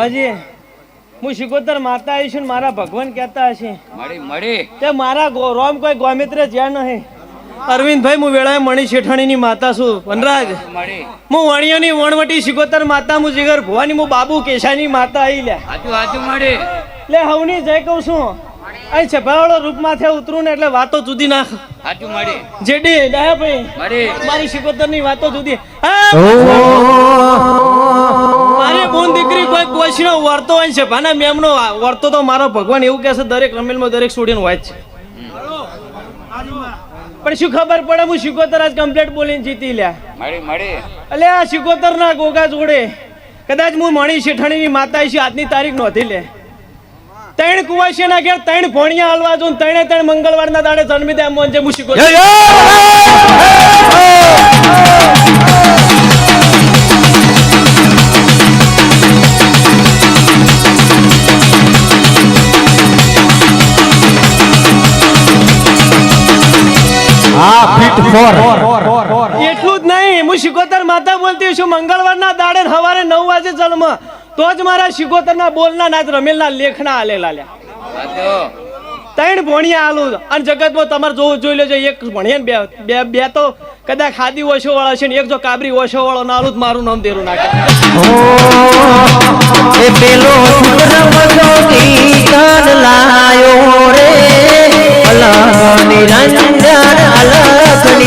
ભુવાજી હું શિકોતર માતા આવીશું ને મારા ભગવાન કહેતા હશે તે મારા રોમ કોઈ ગોમિત્ર જ્યાં નહીં અરવિંદભાઈ હું વેળાએ મણી શેઠાણીની માતા છું વનરાજ હું વણિયોની વણવટી શિકોતર માતા હું જીગર ભુવાની હું બાબુ કેશાની માતા આવી લે હવની જય કહું છું અહીં છપાવાળો રૂપ માથે ઉતરું ને એટલે વાતો જુદી નાખ જેડી ડાયા ભાઈ મારી શિકોતર ની વાતો જુદી મારી બોન દીકરી કોઈ કોશનો વર્તો હોય છે ભાના મેમનો વર્તો તો મારો ભગવાન એવું કહે છે દરેક રમેલમાં દરેક સ્ટુડન્ટ હોય છે પણ શું ખબર પડે હું શિકોતર આજ કમ્પ્લેટ બોલીને જીતી લ્યા એટલે આ શિકોતર ના ગોગા જોડે કદાચ હું મણી શેઠાણીની માતા છે આજની તારીખ નોંધી લે ત્રણ કુવાસી ના ઘેર ત્રણ ભોણિયા હલવા જો ત્રણ મંગળવાર ના દાડે જન્મી દે મોન છે હું શિકોતર એટલું જ નહીં હું શિકોતર માતા બોલતી છું મંગળવારના દાડે સવારે 9 વાગે જન્મ તો જ મારા શિકોતર ના બોલના નાચ રમેલના લેખના આલેલા લ્યા ત્રણ ભોણિયા આલું અને જગતમાં તમારે જોવું જોઈ લેજો એક ભણિયા બે તો કદાચ ખાદી ઓછો વાળા છે ને એક જો કાબરી ઓછો વાળો ના આલું મારું નામ દેરું નાખે નિરંજન અલખની